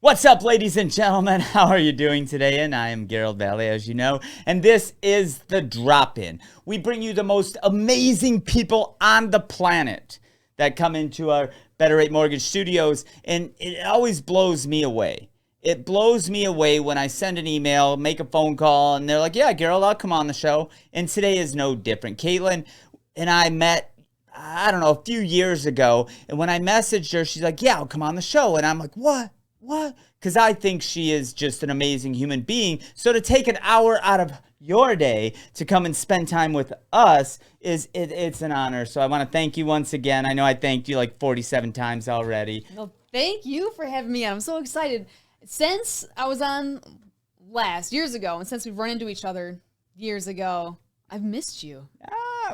What's up, ladies and gentlemen? How are you doing today? And I am Garold, Vallie, as you know, and this is The Drop-In. We bring you the most amazing people on the planet that come into our Better Rate Mortgage studios, and it always blows me away. It blows me away when I send an email, make a phone call, and they're like, yeah, Garold, I'll come on the show. And today is no different. Caitlin and I met, I don't know, a few years ago, and when I messaged her, she's like, yeah, I'll come on the show. And I'm like, what? Because I think she is just an amazing human being. So to take an hour out of your day to come and spend time with us it's an honor. So I want to thank you once again. I know I thanked you like 47 times already. Well, thank you for having me on. I'm so excited. Since I was on years ago, and since we've run into each other years ago, I've missed you.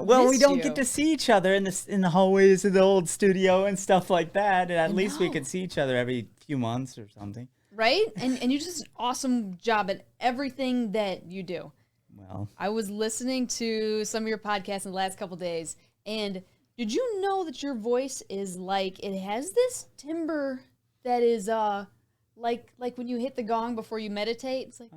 Well, we don't get to see each other in the hallways of the old studio and stuff like that. And at least we could see each other every few months or something. Right? And you do just an awesome job at everything that you do. Well, I was listening to some of your podcasts in the last couple days, and did you know that your voice is like, it has this timbre that is like when you hit the gong before you meditate? It's like,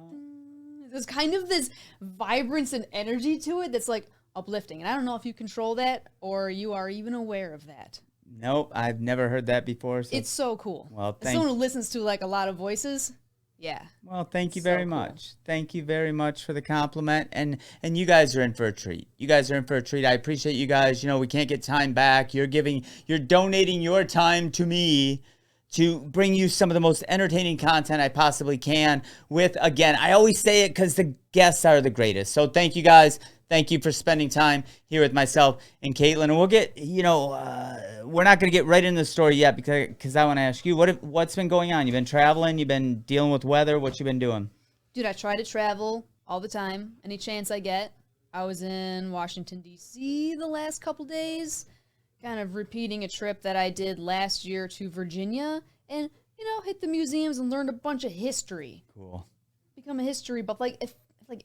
there's kind of this vibrance and energy to it that's like uplifting. And I don't know if you control that or you are even aware of that. Nope, I've never heard that before. So it's so cool. Well, as someone who listens to like a lot of voices, yeah. Well, thank you very much. Thank you very much for the compliment. And you guys are in for a treat. You guys are in for a treat. I appreciate you guys. You know, we can't get time back. You're donating your time to me to bring you some of the most entertaining content I possibly can with, again, I always say it because the guests are the greatest. So thank you guys. Thank you for spending time here with myself and Caitlin. And we'll get, we're not going to get right into the story yet because I want to ask you, what's been going on? You've been traveling? You've been dealing with weather? What you been doing? Dude, I try to travel all the time, any chance I get. I was in Washington, D.C. the last couple days, kind of repeating a trip that I did last year to Virginia and, hit the museums and learned a bunch of history. Cool. Become a history buff. If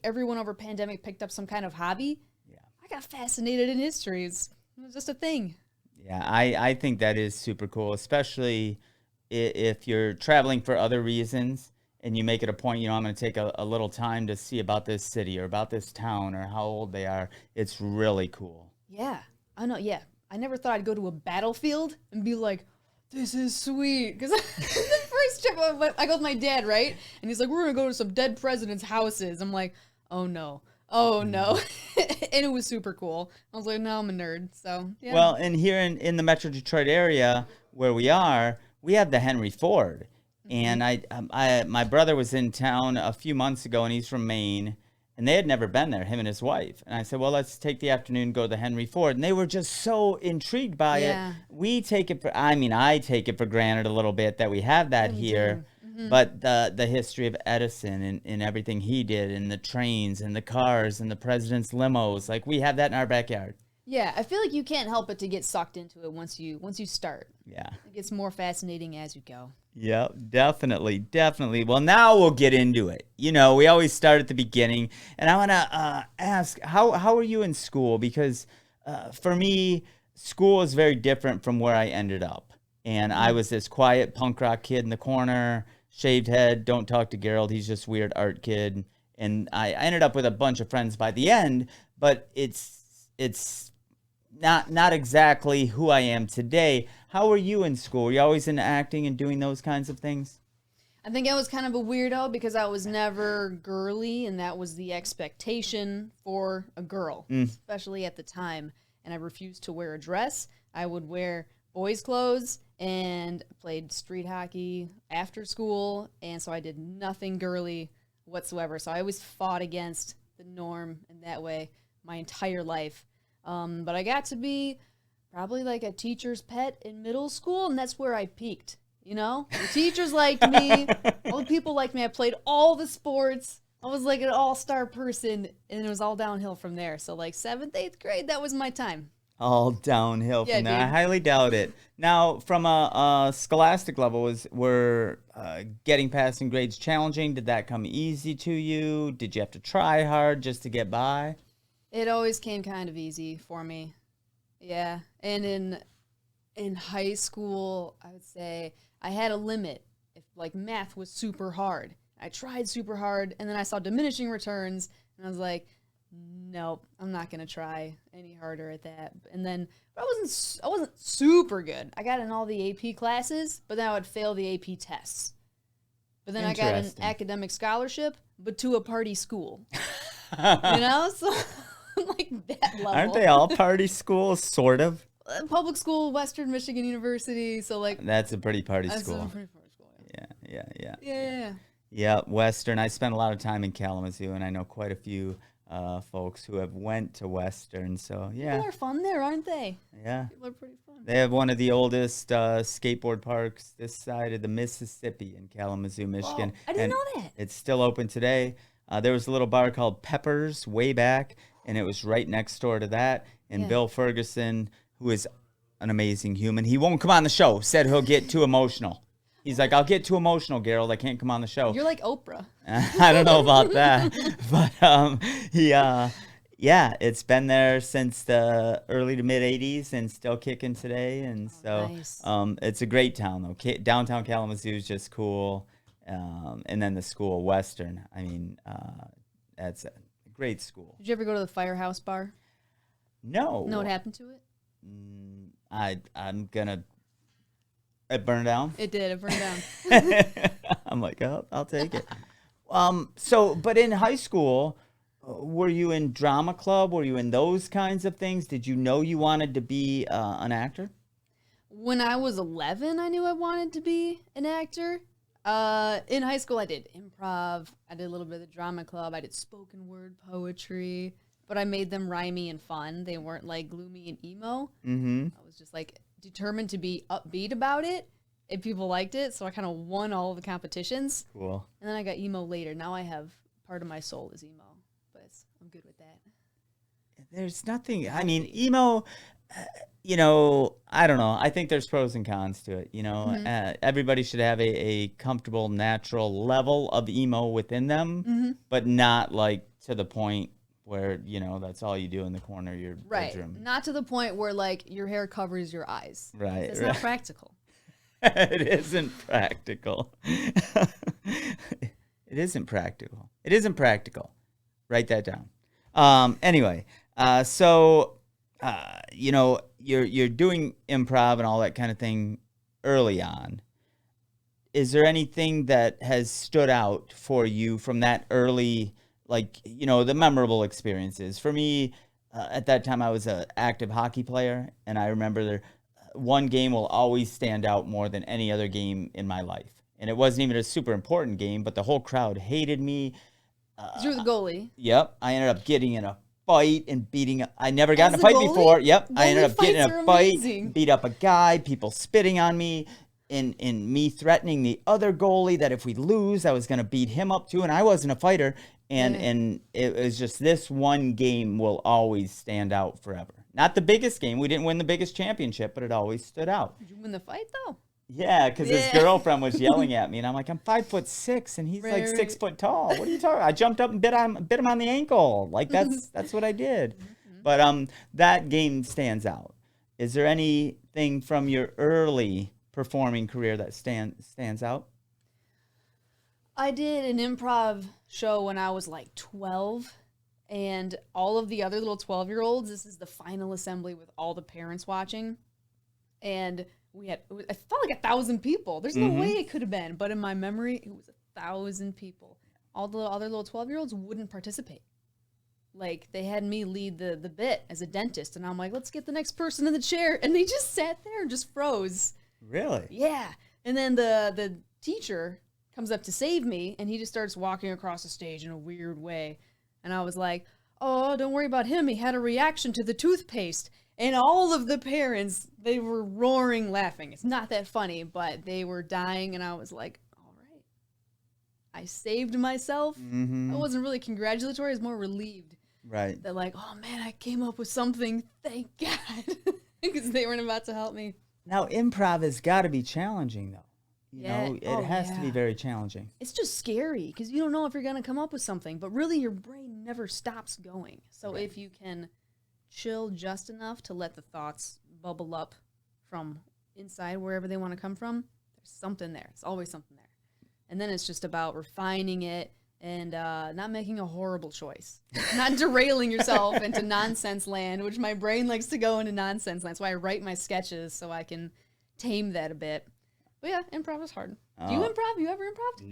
everyone over pandemic picked up some kind of hobby, yeah, I got fascinated in history. It was just a thing. Yeah, I think that is super cool, especially if you're traveling for other reasons and you make it a point, I'm going to take a little time to see about this city or about this town or how old they are. It's really cool. Yeah, I know. Yeah, I never thought I'd go to a battlefield and be like, this is sweet. Because the first trip I go with my dad, right? And he's like, we're going to go to some dead presidents' houses. I'm like, oh no. And it was super cool. I was like, no, I'm a nerd. So, yeah. Well, and here in the Metro Detroit area where we are, we have the Henry Ford. And my brother was in town a few months ago, and he's from Maine. And they had never been there, him and his wife. And I said, well, let's take the afternoon and go to the Henry Ford. And they were just so intrigued by it. We take it I take it for granted a little bit that we have that here. Mm-hmm. But the history of Edison and everything he did, and the trains and the cars and the president's limos, like we have that in our backyard. Yeah, I feel like you can't help but to get sucked into it once you start. Yeah. It gets more fascinating as you go. Yep, definitely. Well, now we'll get into it. We always start at the beginning. And I want to ask, how are you in school? Because for me, school is very different from where I ended up. And I was this quiet punk rock kid in the corner, shaved head, don't talk to Garold, he's just weird art kid. And I ended up with a bunch of friends by the end, but it's not exactly who I am today. How were you in school? Were you always into acting and doing those kinds of things? I think I was kind of a weirdo because I was never girly, and that was the expectation for a girl, especially at the time. And I refused to wear a dress. I would wear boys' clothes and played street hockey after school, and so I did nothing girly whatsoever. So I always fought against the norm in that way my entire life. But I got to be probably like a teacher's pet in middle school, and that's where I peaked, The teachers liked me. All the people liked me. I played all the sports. I was like an all-star person, and it was all downhill from there. So like 7th, 8th grade, that was my time. All downhill from there. Dude. I highly doubt it. Now, from a scholastic level, were getting passing grades challenging? Did that come easy to you? Did you have to try hard just to get by? It always came kind of easy for me. Yeah. And in high school, I would say I had a limit. If like math was super hard. I tried super hard, and then I saw diminishing returns, and I was like, nope, I'm not gonna try any harder at that. And then I wasn't super good. I got in all the AP classes, but then I would fail the AP tests. But then I got an academic scholarship, but to a party school. So like that level. Aren't they all party schools, sort of? Public school, Western Michigan University. So like that's a pretty party school. A pretty party school. Yeah, Western. I spent a lot of time in Kalamazoo, and I know quite a few folks who have went to Western. So yeah, people are fun there, aren't they? Yeah, people are pretty fun. They have one of the oldest skateboard parks this side of the Mississippi in Kalamazoo, Michigan. Whoa, I didn't know that. It's still open today. There was a little bar called Pepper's way back, and it was right next door to that. And Bill Ferguson, who is an amazing human, he won't come on the show. Said he'll get too emotional. He's like, I'll get too emotional, Garold. I can't come on the show. You're like Oprah. I don't know about that. But it's been there since the early to mid 80s and still kicking today. And nice. It's a great town, though. Downtown Kalamazoo is just cool. And then the school, Western. I mean, that's a great school. Did you ever go to the Firehouse Bar? No. Know what happened to it? I'm going to... It burned down? It did. It burned down. I'm like, oh, I'll take it. But in high school, were you in drama club? Were you in those kinds of things? Did you know you wanted to be an actor? When I was 11, I knew I wanted to be an actor. In high school, I did improv. I did a little bit of the drama club. I did spoken word poetry. But I made them rhymey and fun. They weren't like gloomy and emo. Mm-hmm. I was just like... determined to be upbeat about it, and people liked it, so I kind of won all of the competitions. Cool. And then I got emo later. Now I have part of my soul is emo, but I'm good with that. There's nothing. I mean, emo. I don't know. I think there's pros and cons to it. Everybody should have a comfortable, natural level of emo within them, but not like to the point where, that's all you do in the corner of your bedroom. Not to the point where, like, your hair covers your eyes. Right. It's not practical. It isn't practical. It isn't practical. It isn't practical. Write that down. Anyway, you're doing improv and all that kind of thing early on. Is there anything that has stood out for you from that early... the memorable experiences. For me, at that time, I was an active hockey player, and I remember one game will always stand out more than any other game in my life. And it wasn't even a super important game, but the whole crowd hated me. You were the goalie. Yep. I ended up getting in a fight and beating... I never got in a fight before. Yep. I ended up getting in a fight, beat up a guy, people spitting on me. In me threatening the other goalie that if we lose, I was going to beat him up too, and I wasn't a fighter. And it was just this one game will always stand out forever. Not the biggest game. We didn't win the biggest championship, but it always stood out. Did you win the fight, though? Yeah, because his girlfriend was yelling at me, and I'm like, I'm 5'6", and he's 6 foot tall. What are you talking about? I jumped up and bit him on the ankle. Like, that's what I did. But that game stands out. Is there anything from your early performing career that stands out? I did an improv show when I was like 12, and all of the other little 12-year-olds, this is the final assembly with all the parents watching, and I felt like 1,000 people. There's no way it could have been, but in my memory, it was 1,000 people. All the other little 12-year-olds wouldn't participate. Like, they had me lead the bit as a dentist, and I'm like, let's get the next person in the chair, and they just sat there and just froze. Really? Yeah. And then the teacher comes up to save me, and he just starts walking across the stage in a weird way. And I was like, oh, don't worry about him. He had a reaction to the toothpaste. And all of the parents, they were roaring laughing. It's not that funny, but they were dying, and I was like, all right. I saved myself. I wasn't really congratulatory. I was more relieved. Right. That like, oh, man, I came up with something. Thank God. Because they weren't about to help me. Now, improv has got to be challenging, though. It has to be very challenging. It's just scary because you don't know if you're going to come up with something, but really your brain never stops going. So if you can chill just enough to let the thoughts bubble up from inside wherever they want to come from, there's something there. It's always something there. And then it's just about refining it and not making a horrible choice. Not derailing yourself into nonsense land, which my brain likes to go into nonsense land. That's why I write my sketches so I can tame that a bit. But yeah, improv is hard. Do you improv? You ever improv?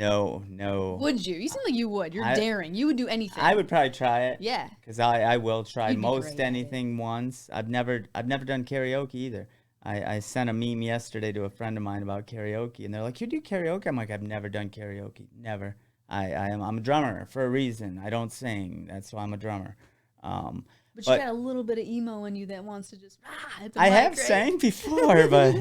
No. Would you? You seem like you would. You're daring. You would do anything. I would probably try it. Yeah. Because I will try You'd be most great at anything once. I've never done karaoke either. I sent a meme yesterday to a friend of mine about karaoke, and they're like, "You do karaoke?" I'm like, "I've never done karaoke. Never. I'm a drummer for a reason. I don't sing. That's why I'm a drummer." But you got a little bit of emo in you that wants to just at the I mic, have right? sang before, but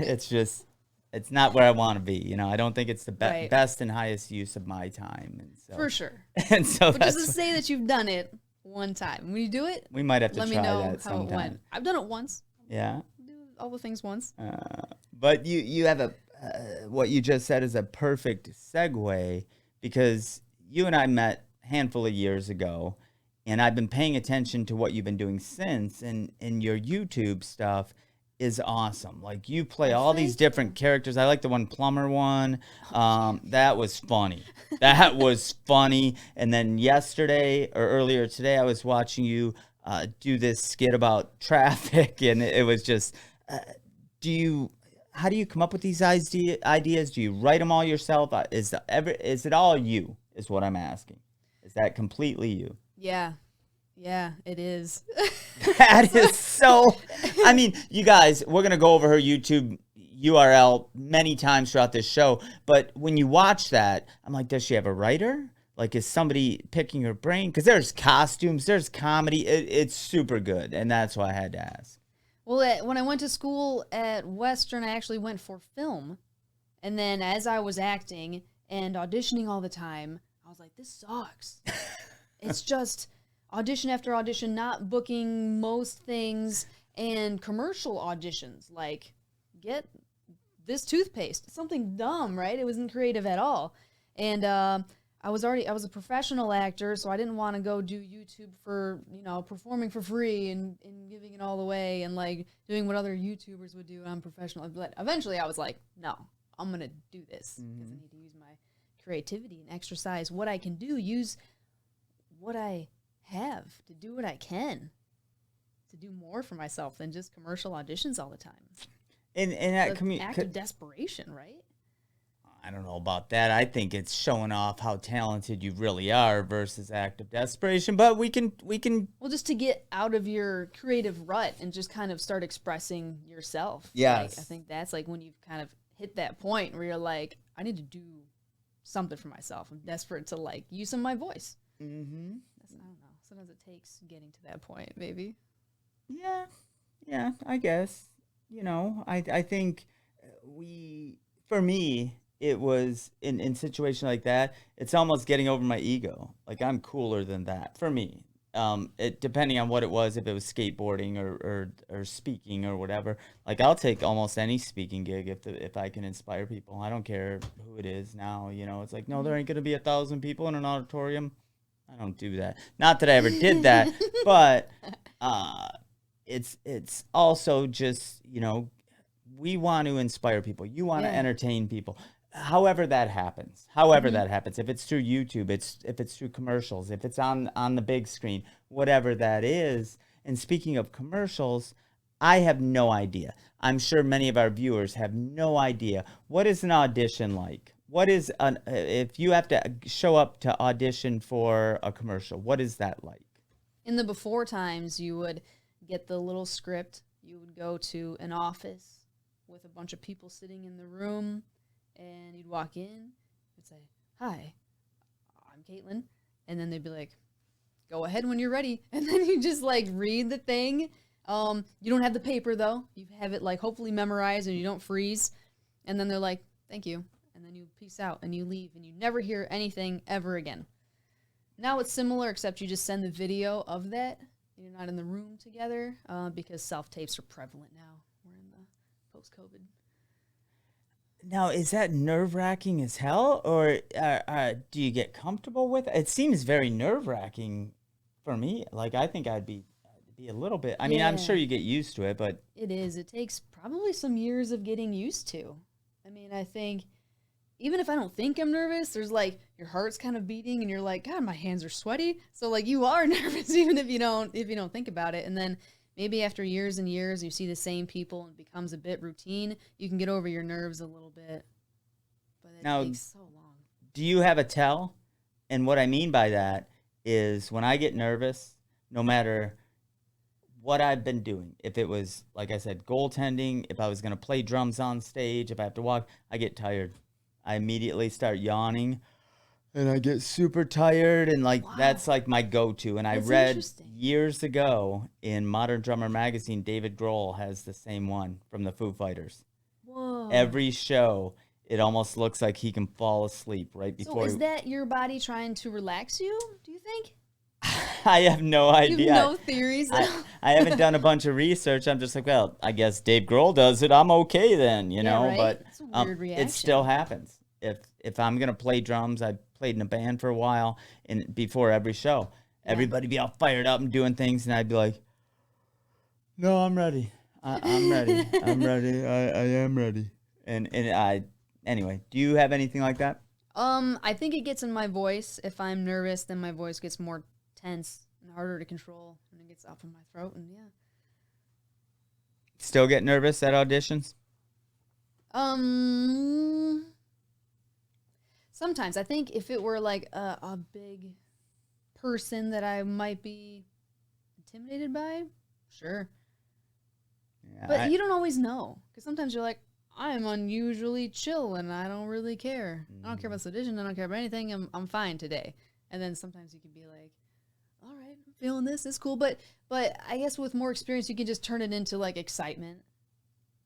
it's not where I want to be. You know, I don't think it's the best and highest use of my time. And so, for sure. And so but just to say that you've done it one time. When you do it, we might have to let try me know that how sometime. it went. I've done it once. Yeah. Do all the things once. But you have what you just said is a perfect segue, because you and I met a handful of years ago, and I've been paying attention to what you've been doing since, and your YouTube stuff is awesome. Like, you play all these different characters. I like the one plumber one. That was funny. That was funny. And then yesterday or earlier today, I was watching you do this skit about traffic, and it was just, how do you come up with these ideas? Do you write them all yourself? Is it all you, is what I'm asking. Is that completely you? Yeah, it is. That is so, I mean, you guys, we're going to go over her YouTube URL many times throughout this show, but when you watch that, I'm like, does she have a writer? Like, is somebody picking her brain? Because there's costumes, there's comedy. It's super good, and that's why I had to ask. Well, when I went to school at Western, I actually went for film. And then as I was acting and auditioning all the time, I was like, this sucks. It's just audition after audition, not booking most things, and commercial auditions. Like, get this toothpaste. Something dumb, right? It wasn't creative at all. And I was a professional actor, so I didn't want to go do YouTube for, performing for free and giving it all away and, like, doing what other YouTubers would do. I'm professional. But eventually I was like, no, I'm going to do this because I need to use my creativity and exercise what I can do, use what I have to do what I can to do more for myself than just commercial auditions all the time. And that act of desperation, right? I don't know about that. I think it's showing off how talented you really are versus act of desperation. But we can. Well, just to get out of your creative rut and just kind of start expressing yourself. Yes. I think that's like when you've kind of hit that point where you're like, I need to do something for myself. I'm desperate to, like, use some of my voice. Mm-hmm. I don't know. Sometimes it takes getting to that point, maybe. Yeah, I guess. I think for me, it was in situation like that, it's almost getting over my ego. Like, I'm cooler than that for me. Depending on what it was, if it was skateboarding or speaking or whatever, like, I'll take almost any speaking gig if I can inspire people. I don't care who it is now. It's like, no, there ain't gonna be 1,000 people in an auditorium. I don't do that. Not that I ever did that, but it's also just, we want to inspire people. You want to entertain people. However that happens. If it's through YouTube, if it's through commercials, if it's on the big screen, whatever that is. And speaking of commercials, I have no idea. I'm sure many of our viewers have no idea. What is an audition like? If you have to show up to audition for a commercial, what is that like? In the before times, you would get the little script. You would go to an office with a bunch of people sitting in the room, and you'd walk in and say, "Hi, I'm Caitlin." And then they'd be like, "Go ahead when you're ready." And then you just, like, read the thing. You don't have the paper, though. You have it, like, hopefully memorized and you don't freeze. And then they're like, "Thank you." And then you peace out and you leave and you never hear anything ever again. Now it's similar, except you just send the video of that. You're not in the room together because self-tapes are prevalent now. We're in the post-COVID. Now, is that nerve-wracking as hell, or do you get comfortable with it? It seems very nerve-wracking for me. Like, I think I'd be a little bit. I mean, I'm sure you get used to it, but it is. It takes probably some years of getting used to. I mean, I think even if I don't think I'm nervous, there's like your heart's kind of beating and you're like, God, my hands are sweaty. So like you are nervous even if you don't think about it. And then maybe after years and years you see the same people and it becomes a bit routine, you can get over your nerves a little bit. But it takes so long. Do you have a tell? And what I mean by that is when I get nervous, no matter what I've been doing, if it was, like I said, goaltending, if I was going to play drums on stage, if I have to walk, I get tired. I immediately start yawning and I get super tired. And like, that's like my go-to. And I read years ago in Modern Drummer magazine, David Grohl has the same one from the Foo Fighters. Whoa. Every show, it almost looks like he can fall asleep right before. So is that your body trying to relax you, do you think? I have no idea. You have no theories. I haven't done a bunch of research. I'm just like, well, I guess Dave Grohl does it. I'm okay then, you know. Right? But it's a weird reaction. It still happens. If I'm gonna play drums, I played in a band for a while, and before every show, everybody be all fired up and doing things, and I'd be like, no, I'm ready. I'm ready. I'm ready. I am ready. And anyway, do you have anything like that? I think it gets in my voice. If I'm nervous, then my voice gets more tense and harder to control, and it gets up in my throat, and Still get nervous at auditions? Sometimes. I think if it were like a big person that I might be intimidated by, sure. Yeah, but you don't always know, because sometimes you're like, I'm unusually chill and I don't really care. I don't care about the audition. I don't care about anything. I'm fine today. And then sometimes you can be like, all right, I'm feeling this. It's cool. But I guess with more experience, you can just turn it into like excitement.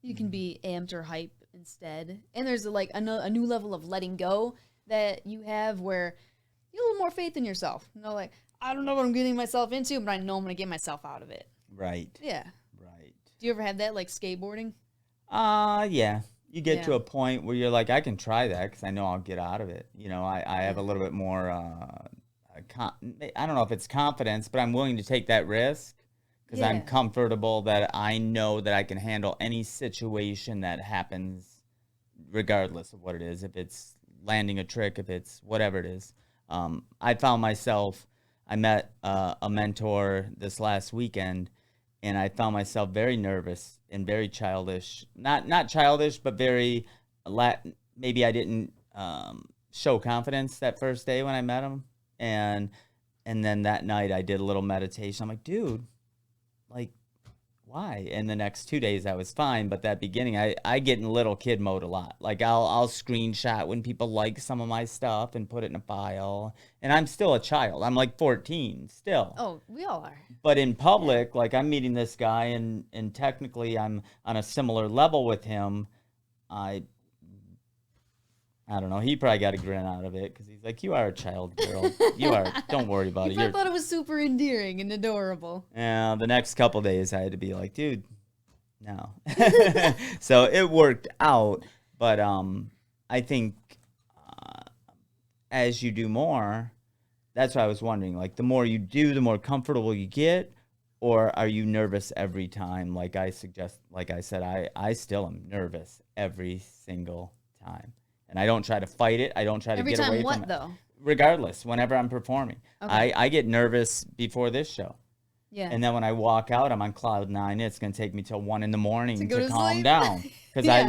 You can be amped or hype instead. And there's like a new level of letting go that you have where you have a little more faith in yourself. You know, like, I don't know what I'm getting myself into, but I know I'm going to get myself out of it. Right. Yeah. Right. Do you ever have that, like skateboarding? Yeah. You get to a point where you're like, I can try that because I know I'll get out of it. You know, I have a little bit more, I don't know if it's confidence, but I'm willing to take that risk because I'm comfortable that I know that I can handle any situation that happens regardless of what it is. If it's landing a trick, if it's whatever it is. I found myself, I met a mentor this last weekend, and I found myself very nervous and very childish. Not childish, but very, maybe I didn't show confidence that first day when I met him. And then that night I did a little meditation. I'm like, dude, like, why? And the next 2 days I was fine. But that beginning, I get in little kid mode a lot. Like I'll screenshot when people like some of my stuff and put it in a file. And I'm still a child. I'm like 14 still. Oh, we all are. But in public, like I'm meeting this guy and technically I'm on a similar level with him. I don't know. He probably got a grin out of it because he's like, you are a child, girl. You are. Don't worry about it. I thought it was super endearing and adorable. Yeah, the next couple of days I had to be like, dude, no. So it worked out. But I think as you do more, that's why I was wondering, like the more you do, the more comfortable you get, or are you nervous every time? Like I said, I still am nervous every single time. And I don't try to fight it. I don't try to get away from it. Every time what, though? Regardless, whenever I'm performing. Okay. I get nervous before this show. Yeah. And then when I walk out, I'm on cloud 9. It's going to take me till 1 a.m. to calm down. Because I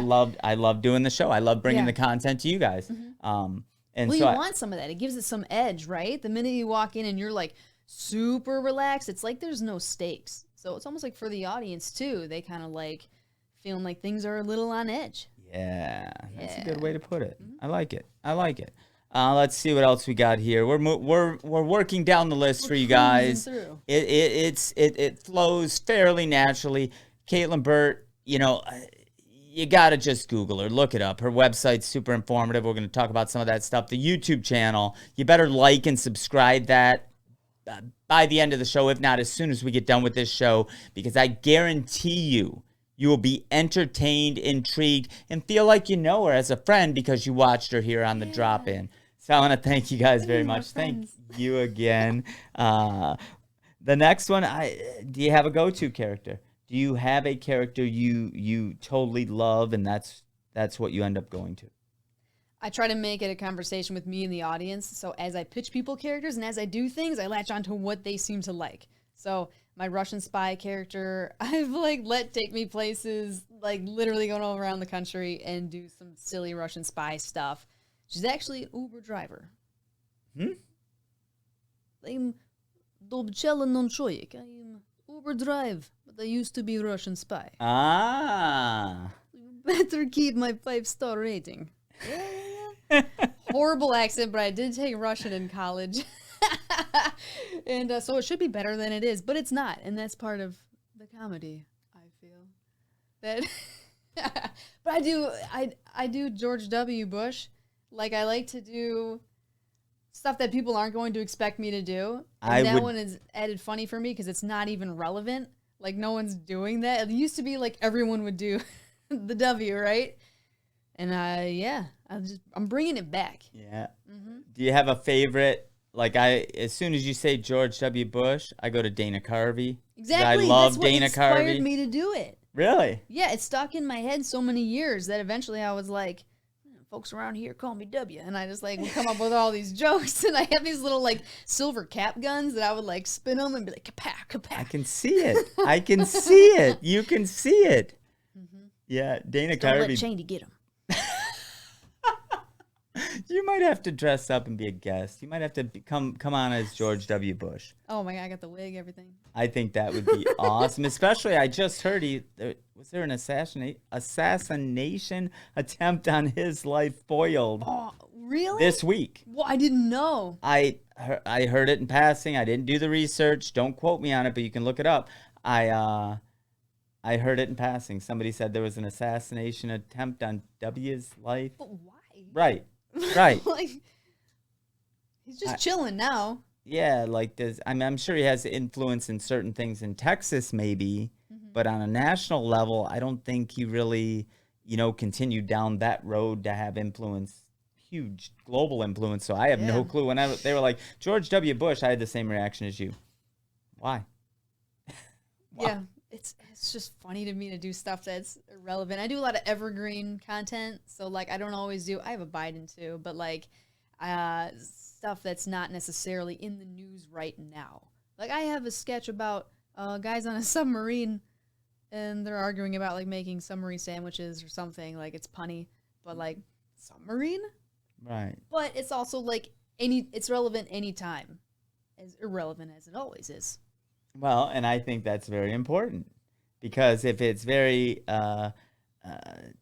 love doing the show. I love bringing the content to you guys. Mm-hmm. And well, so you want some of that. It gives it some edge, right? The minute you walk in and you're like super relaxed, it's like there's no stakes. So it's almost like for the audience, too. They kind of like feeling like things are a little on edge. Yeah, that's a good way to put it. Mm-hmm. I like it. Let's see what else we got here. We're working down the list for you guys. It flows fairly naturally. Caitlin Burt, you know, you gotta just Google her, look it up. Her website's super informative. We're gonna talk about some of that stuff. The YouTube channel, you better like and subscribe that by the end of the show, if not as soon as we get done with this show, because I guarantee you will be entertained, intrigued, and feel like you know her as a friend because you watched her here on the drop-in. So I want to thank you guys very much. Thank you again. The next one, do you have a go-to character? Do you have a character you totally love, and that's what you end up going to? I try to make it a conversation with me and the audience. So as I pitch people characters and as I do things, I latch on to what they seem to like. So my Russian spy character, I've like let take me places, like literally going all around the country and do some silly Russian spy stuff. She's actually an Uber driver. I'm Dobchela Nonchoyek. I am Uber drive, but I used to be Russian spy. Ah. You better keep my 5-star rating. Horrible accent, but I did take Russian in college. And so it should be better than it is, but it's not. And that's part of the comedy, I feel. That but I do George W. Bush. Like, I like to do stuff that people aren't going to expect me to do. And one is added funny for me because it's not even relevant. Like, no one's doing that. It used to be like everyone would do the W, right? And I'm bringing it back. Yeah. Mm-hmm. Do you have a favorite? Like, as soon as you say George W. Bush, I go to Dana Carvey. Exactly. I love That's what Dana inspired Carvey. me to do it. Really? Yeah, it stuck in my head so many years that eventually I was like, folks around here call me W. And I just like would come up with all these jokes. And I have these little like silver cap guns that I would like spin them and be like, kapow, kapow. I can see it. I can see it. You can see it. Mm-hmm. Yeah, Dana Just don't Carvey. let Cheney get him. You might have to dress up and be a guest. You might have to come on as George W. Bush. Oh my God, I got the wig, everything. I think that would be awesome. Especially, I just heard was there an assassination attempt on his life foiled? Oh, really? This week. Well, I didn't know. I heard it in passing. I didn't do the research. Don't quote me on it, but you can look it up. I heard it in passing. Somebody said there was an assassination attempt on W's life. But why? Right. Like, he's just chilling now. Yeah, like I'm sure he has influence in certain things in Texas, maybe, but on a national level, I don't think he really, continued down that road to have influence, huge global influence. So I have no clue. When they were like George W. Bush, I had the same reaction as you. Why? Yeah, it's just funny to me to do stuff that's irrelevant. I do a lot of evergreen content, so like I don't always do. I have a Biden too, but like stuff that's not necessarily in the news right now. Like I have a sketch about guys on a submarine, and they're arguing about like making submarine sandwiches or something. Like it's punny, but like submarine, right? But it's also like it's relevant anytime, as irrelevant as it always is. Well, and I think that's very important because if it's very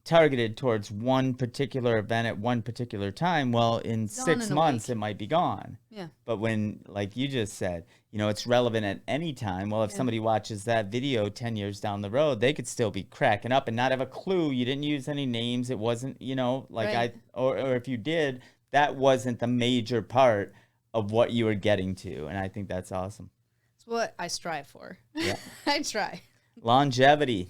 targeted towards one particular event at one particular time, well, in 6 months it might be gone. Yeah. But when, like you just said, it's relevant at any time. Well, if somebody watches that video 10 years down the road, they could still be cracking up and not have a clue. You didn't use any names. It wasn't, like or if you did, that wasn't the major part of what you were getting to. And I think that's awesome. It's what I strive for. Yeah. I try. Longevity,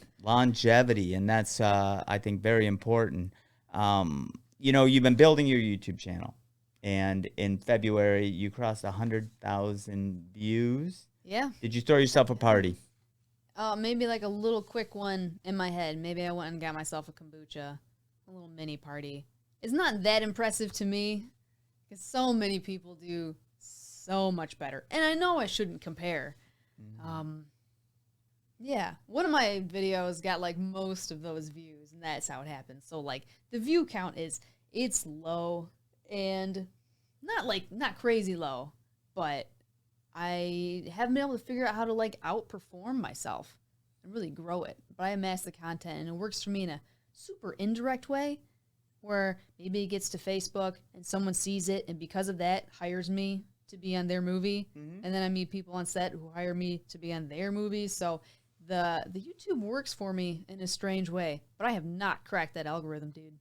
and that's I think very important. You've been building your YouTube channel, and in February you crossed 100,000 views. Yeah. Did you throw yourself a party? Maybe like a little quick one in my head. Maybe I went and got myself a kombucha, a little mini party. It's not that impressive to me because so many people do so much better, and I know I shouldn't compare. Mm-hmm. Yeah, one of my videos got like most of those views, and that's how it happens. So like the view count it's low and not crazy low, but I haven't been able to figure out how to like outperform myself and really grow it. But I amass the content, and it works for me in a super indirect way where maybe it gets to Facebook and someone sees it, and because of that hires me to be on their movie. Mm-hmm. And then I meet people on set who hire me to be on their movies. So the YouTube works for me in a strange way, but I have not cracked that algorithm, dude.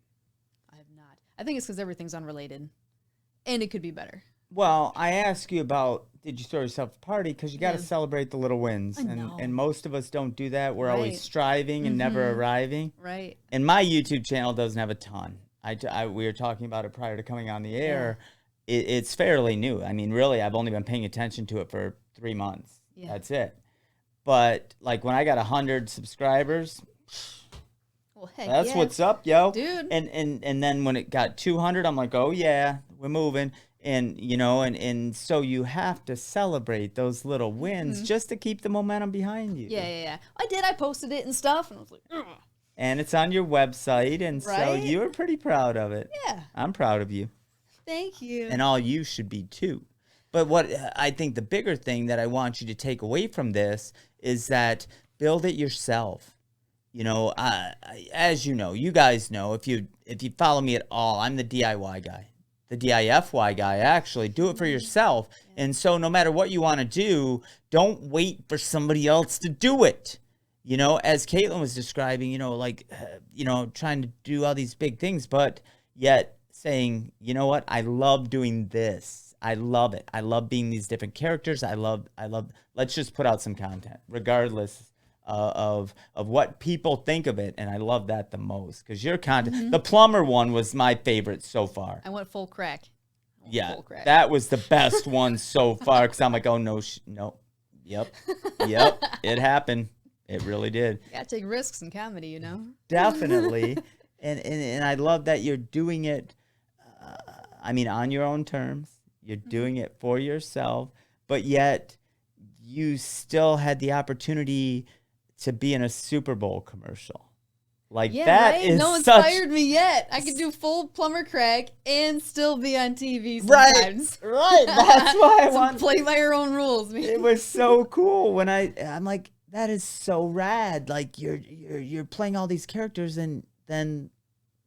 I have not. I think it's because everything's unrelated, and it could be better. Well, I ask you about did you throw yourself a party because you got to celebrate the little wins, and most of us don't do that. We're always striving and never arriving. Right. And my YouTube channel doesn't have a ton. We were talking about it prior to coming on the air. Yeah. It's fairly new. I mean, really, I've only been paying attention to it for 3 months. Yeah. That's it. But like when I got 100 subscribers, Well, heck That's yeah. what's up, yo. Dude. And then when it got 200, I'm like, oh yeah, we're moving. And and so you have to celebrate those little wins just to keep the momentum behind you. Yeah. I did. I posted it and stuff, and I was like, ugh. And it's on your website, and so Right? you're pretty proud of it. Yeah. I'm proud of you. Thank you. And all you should be too. But what I think the bigger thing that I want you to take away from this is that build it yourself. As you know, you guys know, if you follow me at all, I'm the DIY guy. The DIFY guy, actually. Do it for yourself. And so no matter what you want to do, don't wait for somebody else to do it. As Caitlin was describing, trying to do all these big things, but yet saying, you know what, I love doing this. I love it. I love being these different characters. I love, let's just put out some content, regardless of what people think of it. And I love that the most, because your content, the plumber one was my favorite so far. I went full crack. That was the best one so far, because I'm like, oh, no, yep, it happened. It really did. You gotta take risks in comedy, Definitely. And I love that you're doing it, on your own terms. You're doing it for yourself, but yet you still had the opportunity to be in a Super Bowl commercial. That is no inspired me yet. I could do full plumber crack and still be on TV sometimes. Right. That's why I want play by your own rules. Man. It was so cool when I'm like, that is so rad. Like you're playing all these characters, and then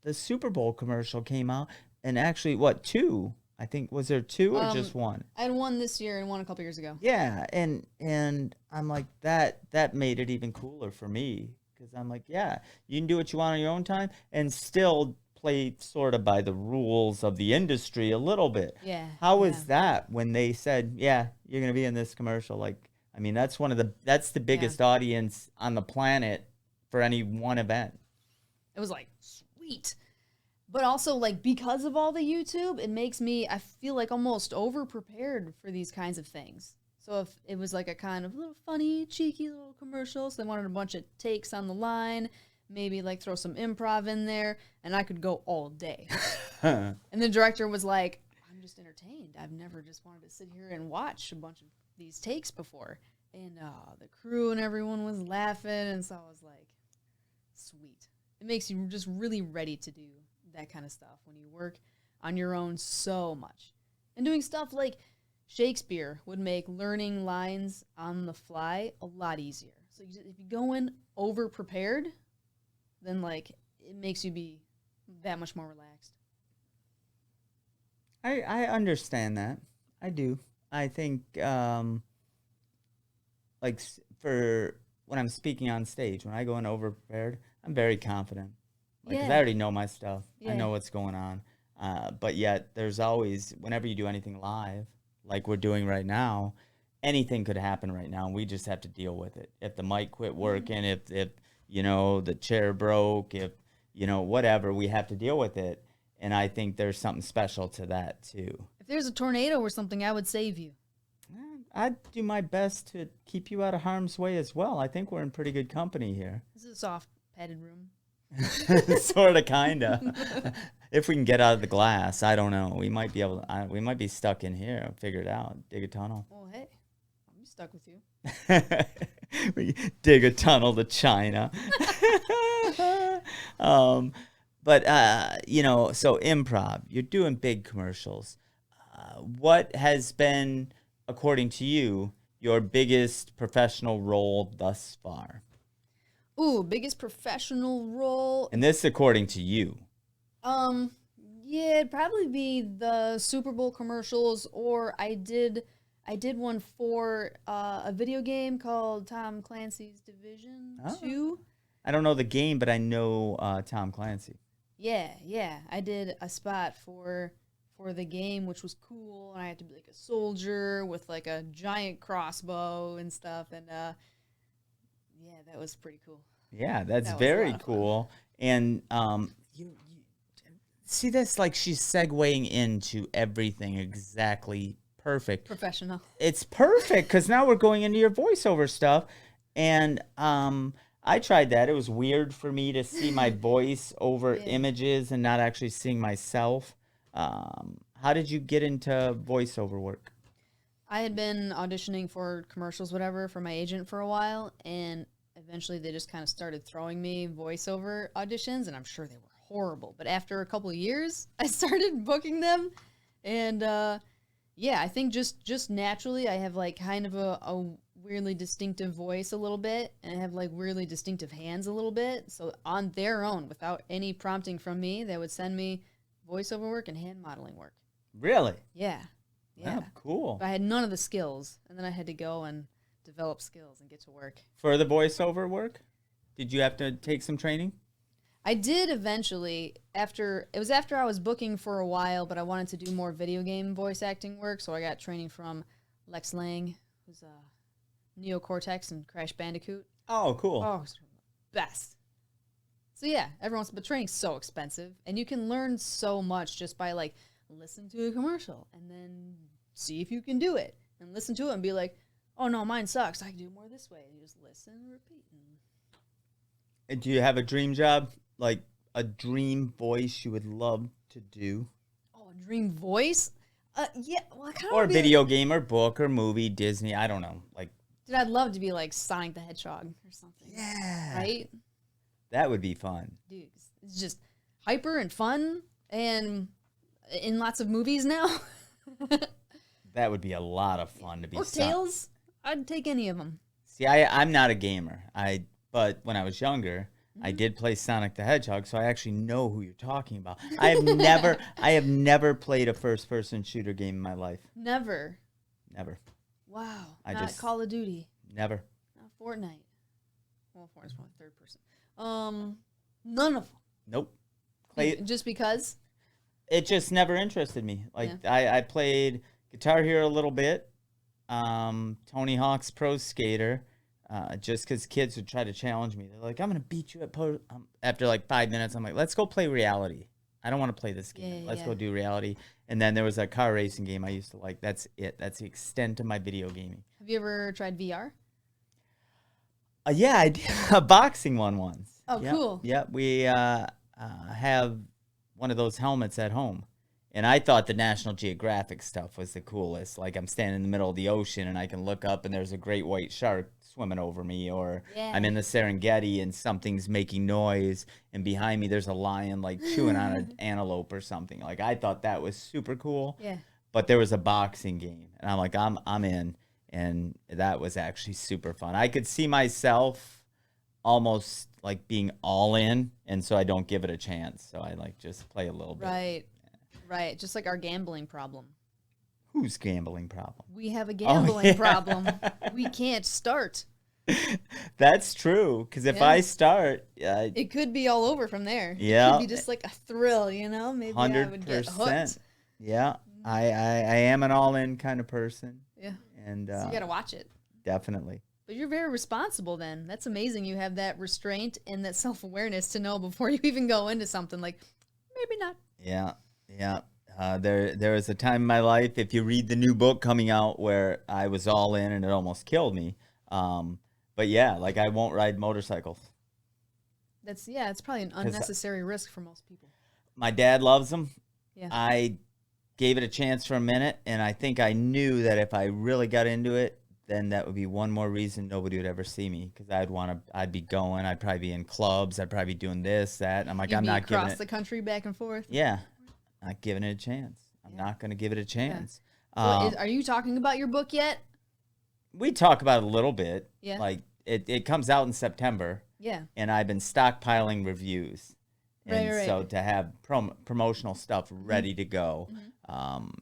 the Super Bowl commercial came out, and actually, what, 2? I think, was there 2 or just 1? I had 1 this year and 1 a couple years ago. Yeah, and I'm like, that made it even cooler for me, because I'm like, yeah, you can do what you want on your own time and still play sort of by the rules of the industry a little bit. Yeah. How was that when they said, yeah, you're gonna be in this commercial? That's the biggest audience on the planet for any one event. It was like, sweet. But also, because of all the YouTube, it makes me, I feel like almost over-prepared for these kinds of things. So if it was like a kind of little funny, cheeky little commercial, so they wanted a bunch of takes on the line, maybe throw some improv in there, and I could go all day. And the director was like, I'm just entertained. I've never just wanted to sit here and watch a bunch of these takes before. And the crew and everyone was laughing, and so I was like, sweet. It makes you just really ready to do that kind of stuff when you work on your own so much. And doing stuff like Shakespeare would make learning lines on the fly a lot easier. So if you go in over prepared, then it makes you be that much more relaxed. I understand that. I do. I think for when I'm speaking on stage, when I go in over prepared, I'm very confident. Because I already know my stuff. Yeah. I know what's going on. But yet there's always, whenever you do anything live, like we're doing right now, anything could happen right now, and we just have to deal with it. If the mic quit working, if the chair broke, if whatever, we have to deal with it. And I think there's something special to that too. If there's a tornado or something, I would save you. I'd do my best to keep you out of harm's way as well. I think we're in pretty good company here. This is a soft, padded room. Sort of, kind of. If we can get out of the glass, I don't know. We might be able to, we might be stuck in here. Figure it out. Dig a tunnel. Well, hey, I'm stuck with you. We dig a tunnel to China. But so improv, you're doing big commercials. What has been, according to you, your biggest professional role thus far? Ooh, biggest professional role. And this according to you. Yeah, it'd probably be the Super Bowl commercials, or I did one for a video game called Tom Clancy's Division 2. I don't know the game, but I know Tom Clancy. Yeah. I did a spot for the game, which was cool, and I had to be like a soldier with a giant crossbow and stuff, and yeah, that was pretty cool. Yeah, that's very cool. And you see this, she's segueing into everything exactly perfect. Professional. It's perfect, because now we're going into your voiceover stuff. And I tried that. It was weird for me to see my voice over images and not actually seeing myself. How did you get into voiceover work? I had been auditioning for commercials, whatever, for my agent for a while, and eventually they just kind of started throwing me voiceover auditions, and I'm sure they were horrible. But after a couple of years, I started booking them, and yeah, I think just naturally, I have like kind of a weirdly distinctive voice a little bit, and I have like weirdly distinctive hands a little bit. So on their own, without any prompting from me, they would send me voiceover work and hand modeling work. Really? Yeah. Yeah. Oh, cool. But I had none of the skills, and then I had to go and develop skills and get to work. For the voiceover work, did you have to take some training? I did eventually. After I was booking for a while, but I wanted to do more video game voice acting work, so I got training from Lex Lang, who's Neo Cortex and Crash Bandicoot. Oh, cool. Oh, best. So yeah, but training's so expensive, and you can learn so much just by like listen to a commercial and then see if you can do it, and listen to it and be like, oh no, mine sucks, I can do more this way. And you just listen and repeat. And do you have a dream job, like a dream voice you would love to do? Oh, a dream voice? Yeah. Well, I kind of or video game or book or movie, Disney, I don't know. Like, dude, I'd love to be like Sonic the Hedgehog or something. Yeah. Right? That would be fun. Dude, it's just hyper and fun and in lots of movies now. That would be a lot of fun to be. Or Tails. I'd take any of them. See, I'm not a gamer. But when I was younger, I did play Sonic the Hedgehog, so I actually know who you're talking about. I have never played a first-person shooter game in my life. Never. Wow. Not Call of Duty. Never. Not Fortnite. Well, Fortnite's probably third person. None of them. Nope. Just because? It just never interested me. Like, I played Guitar Hero a little bit, Tony Hawk's Pro Skater, just because kids would try to challenge me. They're like, I'm going to beat you at after like 5 minutes, I'm like, let's go play reality. I don't want to play this game. Let's go do reality. And then there was a car racing game I used to like. That's it. That's the extent of my video gaming. Have you ever tried VR? Yeah, I did a boxing one once. Oh, cool. Yeah, we have one of those helmets at home. And I thought the National Geographic stuff was the coolest. Like, I'm standing in the middle of the ocean and I can look up and there's a great white shark swimming over me. Or I'm in the Serengeti and something's making noise. And behind me there's a lion, like, chewing on an antelope or something. Like, I thought that was super cool. Yeah. But there was a boxing game. And I'm like, I'm in. And that was actually super fun. I could see myself almost, like, being all in. And so I don't give it a chance. So I, like, just play a little bit. Right. Right, just like our gambling problem. Whose gambling problem? We have a gambling problem. We can't start. That's true, because if I start... it could be all over from there. Yeah. It could be just like a thrill, you know? Maybe 100%. I would get hooked. Yeah, I am an all-in kind of person. Yeah. And so you got to watch it. Definitely. But you're very responsible then. That's amazing. You have that restraint and that self-awareness to know before you even go into something like, maybe not. Yeah. Yeah, there was a time in my life, if you read the new book coming out, where I was all in and it almost killed me. But yeah, like, I won't ride motorcycles. It's probably an unnecessary risk for most people. My dad loves them. Yeah. I gave it a chance for a minute, and I think I knew that if I really got into it, then that would be one more reason nobody would ever see me, because I'd be going, I'd probably be in clubs, I'd probably be doing this, that. And I'm like, I'm not giving it. Across the country, back and forth. Yeah. Not giving it a chance. I'm not going to give it a chance. Yeah. So are you talking about your book yet? We talk about it a little bit. Yeah. Like, it comes out in September. Yeah. And I've been stockpiling reviews. And right. so to have promotional stuff ready to go.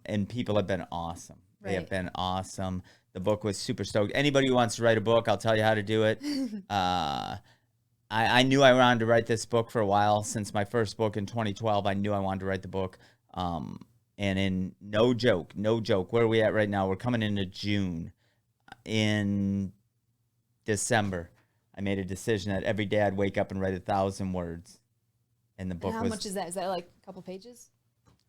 And people have been awesome. They have been awesome. The book was super stoked. Anybody who wants to write a book, I'll tell you how to do it. I knew I wanted to write this book for a while. Since my first book in 2012, I knew I wanted to write the book. And in no joke, where are we at right now? We're coming into June. In December, I made a decision that every day I'd wake up and write 1,000 words. And the book How much is that? Is that like a couple pages?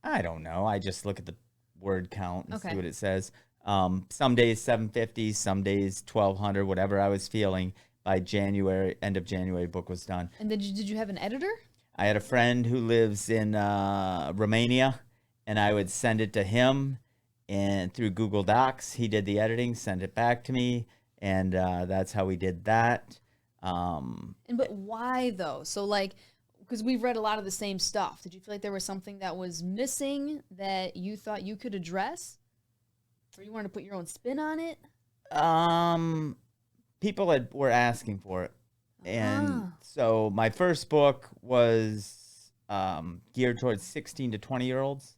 I don't know. I just look at the word count and see what it says. Some days 750, some days 1,200, whatever I was feeling. by January, end of January, book was done. And did you have an editor? I had a friend who lives in Romania, and I would send it to him, and through Google Docs, he did the editing, sent it back to me, and that's how we did that. But why though? So like, because we've read a lot of the same stuff. Did you feel like there was something that was missing that you thought you could address, or you wanted to put your own spin on it? People were asking for it. And so my first book was geared towards 16 to 20-year-olds.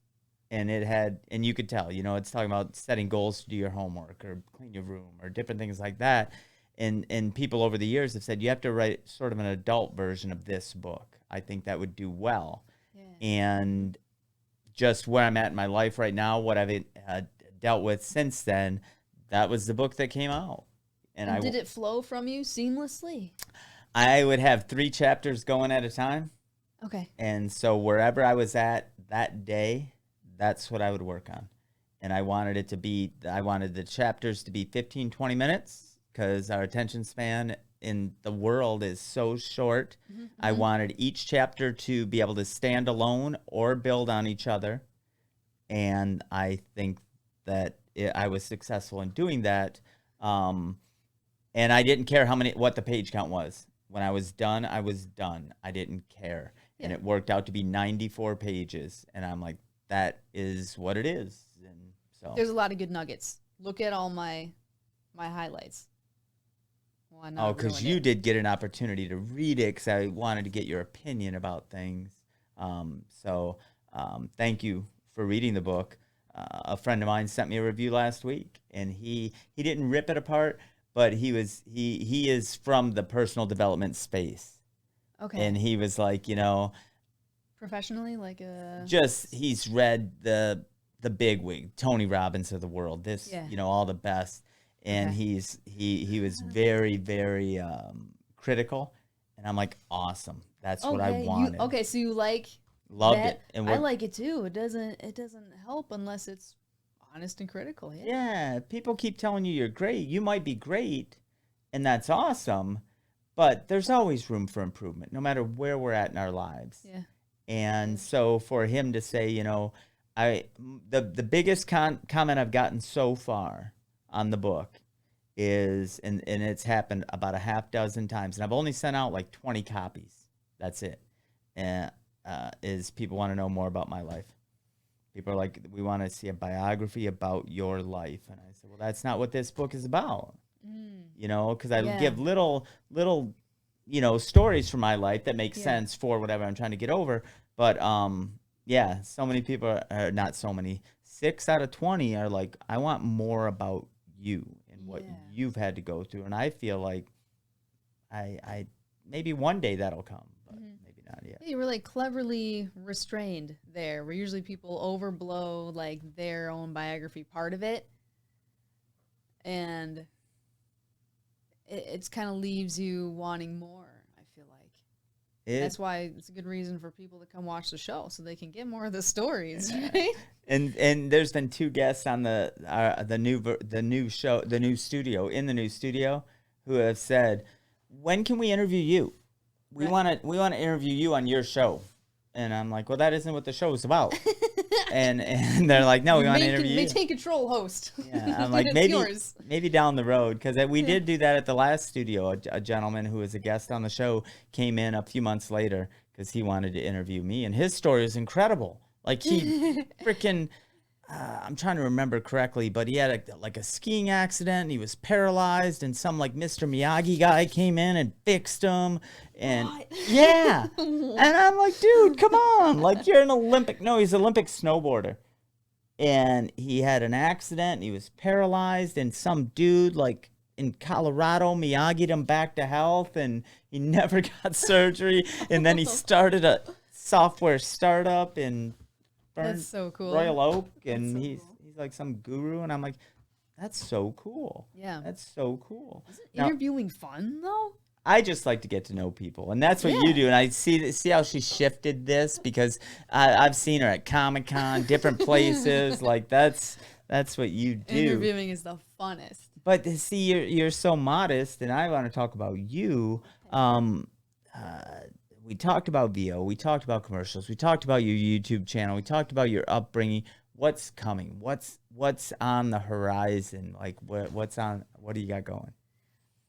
And it had, and you could tell, it's talking about setting goals to do your homework or clean your room or different things like that. And people over the years have said, you have to write sort of an adult version of this book. I think that would do well. Yeah. And just where I'm at in my life right now, what I've dealt with since then, that was the book that came out. And did it flow from you seamlessly? I would have 3 chapters going at a time. Okay. And so wherever I was at that day, that's what I would work on. And I wanted the chapters to be 15, 20 minutes because our attention span in the world is so short. Mm-hmm. I wanted each chapter to be able to stand alone or build on each other. And I think that I was successful in doing that. And I didn't care what the page count was. When I was done, I was done. I didn't care. Yeah. And it worked out to be 94 pages. And I'm like, that is what it is. And so there's a lot of good nuggets. Look at all my highlights. Well, because you did get an opportunity to read it because I wanted to get your opinion about things. So thank you for reading the book. A friend of mine sent me a review last week, and he didn't rip it apart, but he is from the personal development space. Okay. And he was like, professionally, like he's read the big wig, Tony Robbins of the world, all the best. And he was very, very critical. And I'm like, awesome. That's what I wanted. So you loved that? It. And I like it too. It doesn't help unless it's honest and critical. Yeah. People keep telling you you're great. You might be great, and that's awesome. But there's always room for improvement, no matter where we're at in our lives. Yeah. And so for him to say, the biggest comment I've gotten so far on the book is, and it's happened about a half dozen times, and I've only sent out like 20 copies. That's it. And is people want to know more about my life. People are like, we want to see a biography about your life. And I said, well, that's not what this book is about. Because I give little stories from my life that make sense for whatever I'm trying to get over. But so many people are not so many. 6 out of 20 are like, I want more about you and what you've had to go through. And I feel like I maybe one day that'll come, but maybe not yet. You were like cleverly restrained there, where usually people overblow like their own biography part of it. And it's kind of leaves you wanting more. That's why it's a good reason for people to come watch the show, so they can get more of the stories, right? And there's been 2 guests on the new studio who have said, when can we interview you? We want to interview you on your show. And I'm like, well, that isn't what the show is about. and they're like, no, we want to interview you. Maintain control, host. Yeah, I'm like, maybe down the road, because we did do that at the last studio. A gentleman who was a guest on the show came in a few months later because he wanted to interview me, and his story is incredible. Like he freaking, I'm trying to remember correctly, but he had a skiing accident, and he was paralyzed, and some like Mr. Miyagi guy came in and fixed him. And yeah, and I'm like, dude, come on, like he's an Olympic snowboarder, and he had an accident, and he was paralyzed, and some dude like in Colorado Miyagi'd him back to health, and he never got surgery, and then he started a software startup in Royal Oak, and he's like some guru, and I'm like, that's so cool. Yeah, that's so cool. Isn't interviewing fun though? I just like to get to know people, and that's what you do. And I see how she shifted this, because I've seen her at Comic-Con, different places. Like that's That's what you do. Interviewing is the funnest. But see, you're so modest, and I want to talk about you. We talked about VO, we talked about commercials, we talked about your YouTube channel, we talked about your upbringing. What's coming? What's on the horizon? Like what do you got going?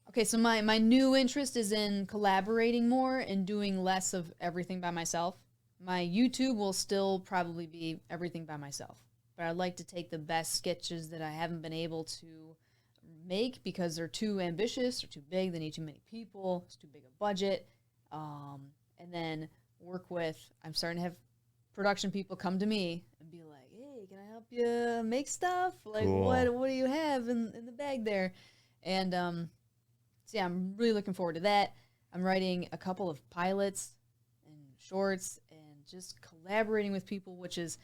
Okay, so my new interest is in collaborating more and doing less of everything by myself. My YouTube will still probably be everything by myself, but I'd like to take the best sketches that I haven't been able to make because they're too ambitious or too big, they need too many people, it's too big a budget, and then work with, I'm starting to have production people come to me and be like, hey, can I help you make stuff? Like, cool. What do you have in the bag there? And so yeah, I'm really looking forward to that. I'm writing a couple of pilots and shorts and just collaborating with people, which is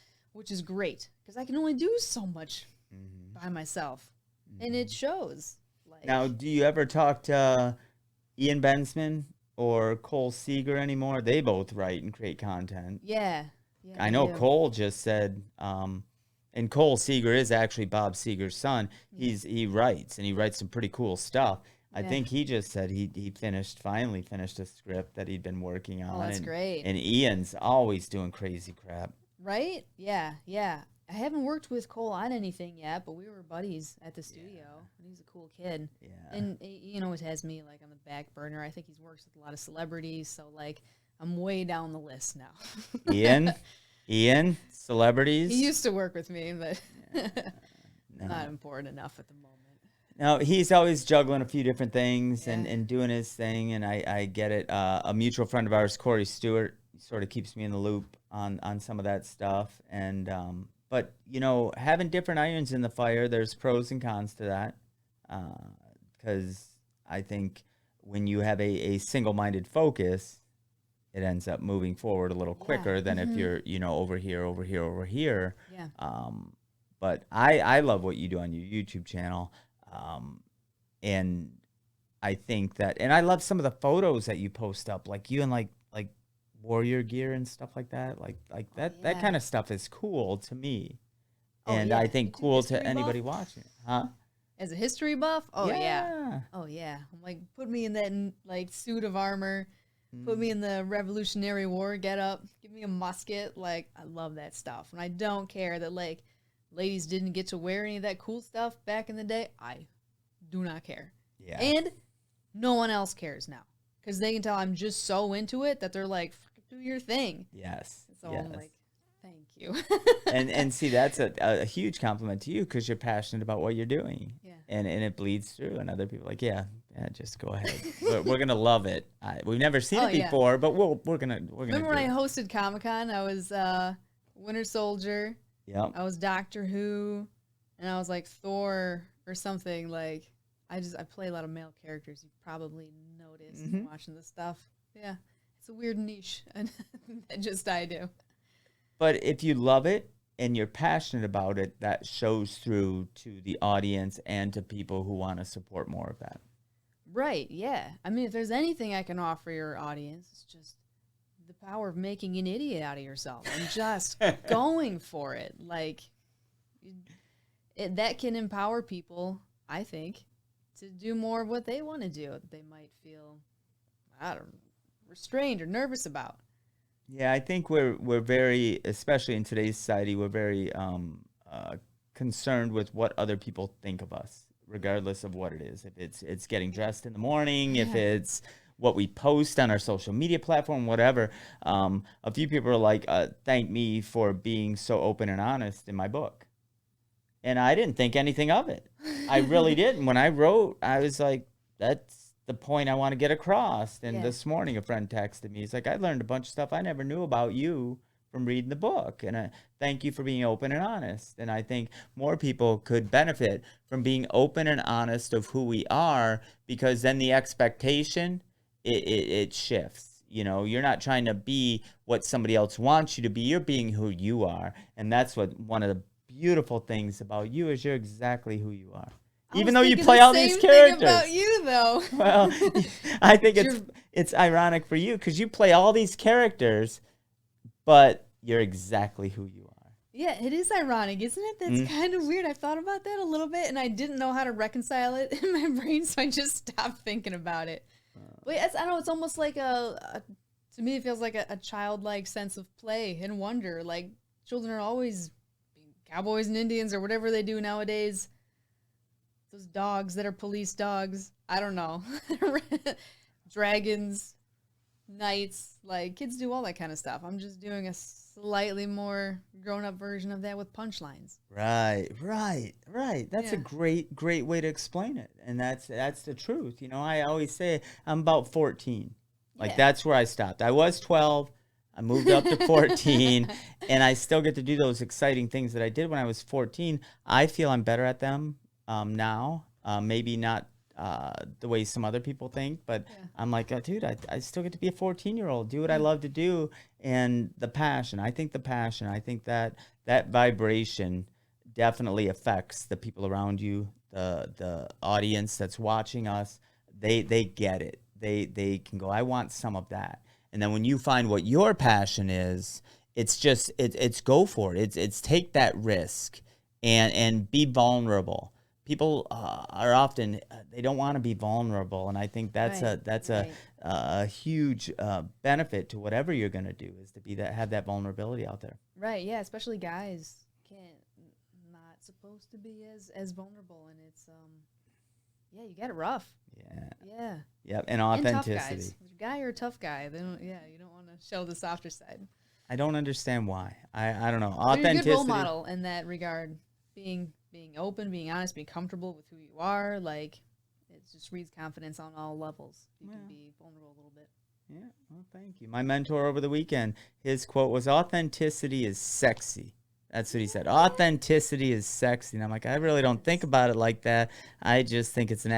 great because I can only do so much by myself, and it shows. Like, now, do you ever talk to Ian Bensman or Cole Seeger anymore? They both write and create content. Yeah, I know Cole just said, and Cole Seeger is actually Bob Seeger's son. He writes, and he writes some pretty cool stuff. I think he just said he finally finished a script that he'd been working on. Oh, that's great. And Ian's always doing crazy crap. Right? Yeah. I haven't worked with Cole on anything yet, but we were buddies at the studio. And he's a cool kid. Yeah. And Ian always has me like on the back burner. I think he's worked with a lot of celebrities, so like I'm way down the list now. Ian, celebrities. He used to work with me, but not important enough at the moment. No, he's always juggling a few different things and doing his thing, and I get it. A mutual friend of ours, Corey Stewart, sort of keeps me in the loop on some of that stuff. And but, you know, having different irons in the fire, there's pros and cons to that. Because I think when you have a single-minded focus, it ends up moving forward a little quicker than if you're, you know, over here. Yeah. But I love what you do on your YouTube channel. And I think that, and I love some of the photos that you post up, like you in like warrior gear and stuff like that. Like that kind of stuff is cool to me. And I think cool to anybody watching it. Huh? As a history buff? Oh yeah. Oh yeah. I'm like, put me in that like suit of armor, put me in the Revolutionary War getup, give me a musket. Like, I love that stuff. And I don't care that like ladies didn't get to wear any of that cool stuff back in the day. I do not care. Yeah. And no one else cares now because they can tell I'm just so into it that they're like, do your thing. Yes. So I'm like, thank you. and see, that's a huge compliment to you because you're passionate about what you're doing. Yeah. And it bleeds through, and other people are like, yeah, just go ahead. We're gonna love it. We've never seen it before, but we're gonna. Remember when I hosted Comic-Con? I was Winter Soldier. Yep. I was Doctor Who, and I was like Thor or something. Like I play a lot of male characters. You probably noticed watching this stuff. Yeah, it's a weird niche, and just I do. But if you love it and you're passionate about it, that shows through to the audience and to people who want to support more of that. Right. Yeah. I mean, if there's anything I can offer your audience, it's just the power of making an idiot out of yourself and just going for it. Like that can empower people, I think, to do more of what they want to do that they might feel, I don't know, restrained or nervous about. Yeah, I think we're very, especially in today's society, we're very concerned with what other people think of us, regardless of what it is. If it's getting dressed in the morning, if it's what we post on our social media platform, whatever. A few people are like, thank me for being so open and honest in my book. And I didn't think anything of it. I really didn't. When I wrote, I was like, that's the point I want to get across. And this morning a friend texted me. He's like, I learned a bunch of stuff I never knew about you from reading the book. And thank you for being open and honest. And I think more people could benefit from being open and honest of who we are, because then the expectation, it shifts. You know, you're not trying to be what somebody else wants you to be. You're being who you are. And that's what one of the beautiful things about you is, you're exactly who you are. Even though you play all these characters. About you, though. Well, I think it's ironic for you because you play all these characters, but you're exactly who you are. Yeah, it is ironic, isn't it? That's kind of weird. I've thought about that a little bit, and I didn't know how to reconcile it in my brain, so I just stopped thinking about it. But yes, I don't know, it's almost like to me, it feels like a childlike sense of play and wonder. Like, children are always being cowboys and Indians or whatever they do nowadays. Those dogs that are police dogs. I don't know. Dragons, knights, like, kids do all that kind of stuff. I'm just doing a slightly more grown-up version of that with punchlines. Right. That's a great way to explain it, and that's the truth. You know, I always say I'm about 14. Like, that's where I stopped. I was 12. I moved up to 14, and I still get to do those exciting things that I did when I was 14. I feel I'm better at them now. Maybe not the way some other people think, but I'm like, oh, dude, I still get to be a 14-year-old, do what I love to do. And the passion, I think that vibration definitely affects the people around you, the audience that's watching us. They get it. They can go, I want some of that. And then when you find what your passion is, it's just, it's go for it. It's take that risk and be vulnerable. People are often, they don't want to be vulnerable. And I think that's a huge benefit to whatever you're going to do, is to have that vulnerability out there. Right. Yeah. Especially guys not supposed to be as vulnerable. And it's, you get it rough. Yeah. Yep. And authenticity. And tough guys. Guy or a tough guy, you don't want to show the softer side. I don't understand why. I don't know. Authenticity. You're a good role model in that regard. Being open, being honest, being comfortable with who you are. Like, it just breeds confidence on all levels. You can be vulnerable a little bit. Yeah. Well, thank you. My mentor over the weekend, his quote was, "Authenticity is sexy." That's what he said. Authenticity is sexy. And I'm like, I really don't think about it like that. I just think it's an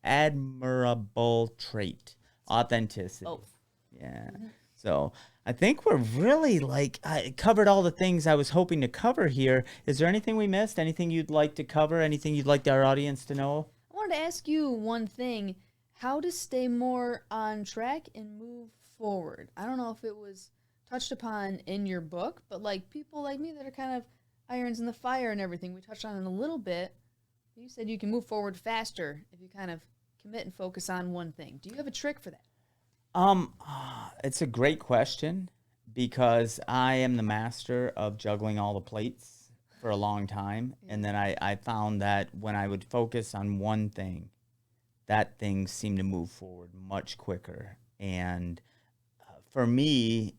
admirable trait. Authenticity. Oh. Yeah. So I think we're really, I covered all the things I was hoping to cover here. Is there anything we missed? Anything you'd like to cover? Anything you'd like our audience to know? I wanted to ask you one thing. How to stay more on track and move forward. I don't know if it was touched upon in your book, but like people like me that are kind of irons in the fire and everything, we touched on it a little bit. You said you can move forward faster if you kind of commit and focus on one thing. Do you have a trick for that? It's a great question, because I am the master of juggling all the plates for a long time. And then I found that when I would focus on one thing, that thing seemed to move forward much quicker. And for me,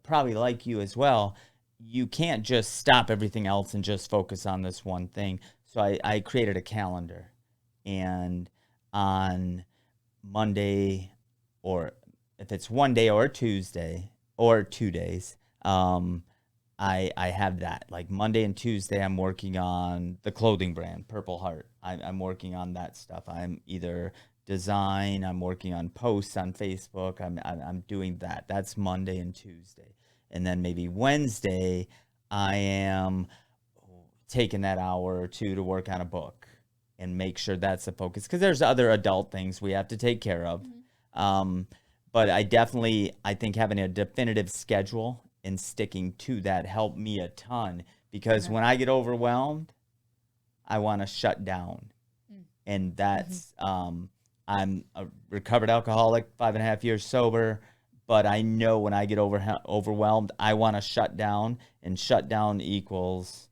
probably like you as well, you can't just stop everything else and just focus on this one thing. So I created a calendar, and on Monday, or if it's one day or Tuesday or 2 days, I have that. Like Monday and Tuesday, I'm working on the clothing brand, Purple Heart. I'm working on that stuff. I'm either design, I'm working on posts on Facebook. I'm doing that. That's Monday and Tuesday. And then maybe Wednesday, I am taking that hour or two to work on a book and make sure that's the focus, because there's other adult things we have to take care of. But I think having a definitive schedule and sticking to that helped me a ton, because when I get overwhelmed, I want to shut down. And that's, I'm a recovered alcoholic, 5.5 years sober. But I know when I get overwhelmed, I want to shut down, and shut down equals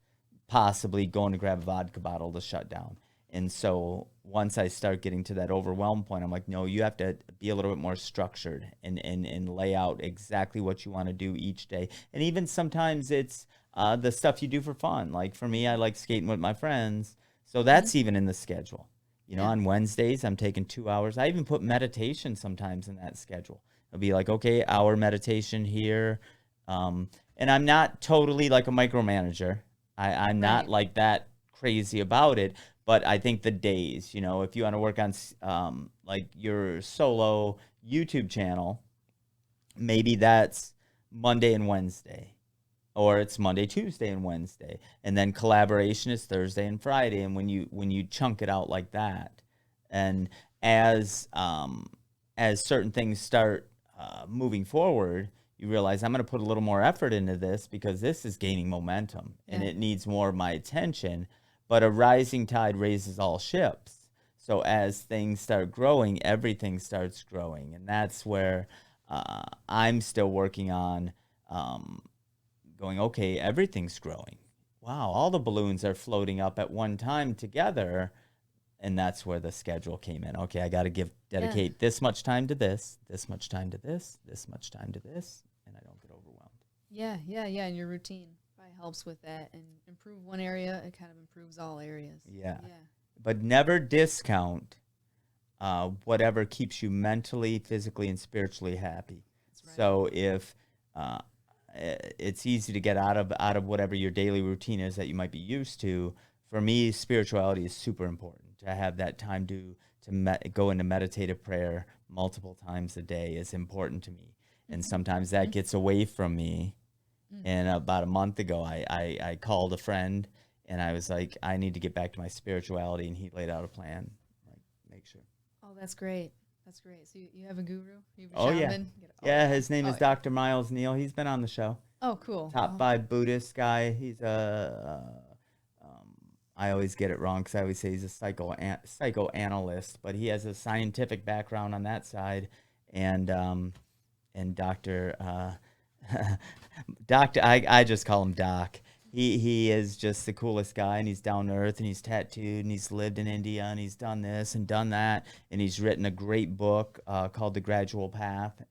possibly going to grab a vodka bottle to shut down. And so once I start getting to that overwhelmed point, I'm like, no, you have to be a little bit more structured and lay out exactly what you want to do each day. And even sometimes it's the stuff you do for fun. Like for me, I like skating with my friends. So that's even in the schedule. You know, on Wednesdays, I'm taking 2 hours. I even put meditation sometimes in that schedule. It'll be like, okay, hour meditation here. And I'm not totally like a micromanager. I'm not like that crazy about it. But I think the days, you know, if you want to work on like your solo YouTube channel, maybe that's Monday and Wednesday. Or it's Monday, Tuesday, and Wednesday. And then collaboration is Thursday and Friday. And when you chunk it out like that, and as certain things start moving forward, you realize I'm going to put a little more effort into this because this is gaining momentum and it needs more of my attention. But a rising tide raises all ships. So as things start growing, everything starts growing. And that's where I'm still working on going, okay, everything's growing. Wow, all the balloons are floating up at one time together. And that's where the schedule came in. Okay, I got to dedicate this much time to this much time to this much time to this, and I don't get overwhelmed. Yeah. And your routine probably helps with that. And improve one area, it kind of improves all areas. Yeah. But never discount whatever keeps you mentally, physically, and spiritually happy. That's right. So if it's easy to get out of whatever your daily routine is that you might be used to, for me, spirituality is super important. To have that time to go into meditative prayer multiple times a day is important to me. And sometimes that gets away from me. And about a month ago, I called a friend, and I was like, I need to get back to my spirituality, and he laid out a plan. Like, make sure. Oh, that's great. That's great. So you have a guru? You have a oh, shaman? Yeah, his name is Dr. Miles Neal. He's been on the show. Oh, cool. Top 5 Buddhist guy. He's I always get it wrong because I always say he's a psychoanalyst, but he has a scientific background on that side. And Doctor, I just call him Doc. He is just the coolest guy, and he's down to earth, and he's tattooed, and he's lived in India, and he's done this and done that, and he's written a great book called The Gradual Path,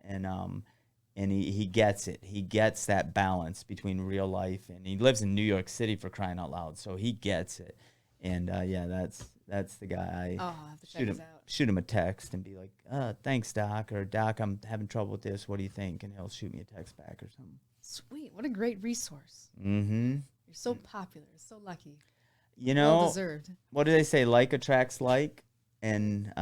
and he gets it. He gets that balance between real life, and he lives in New York City, for crying out loud, so he gets it. And that's the guy. I'll have to check this out. Shoot him a text and be like, thanks, Doc, or Doc, I'm having trouble with this. What do you think? And he'll shoot me a text back or something. Sweet. What a great resource. Mm-hmm. You're so popular. So lucky. Well deserved. What do they say? Like attracts like. And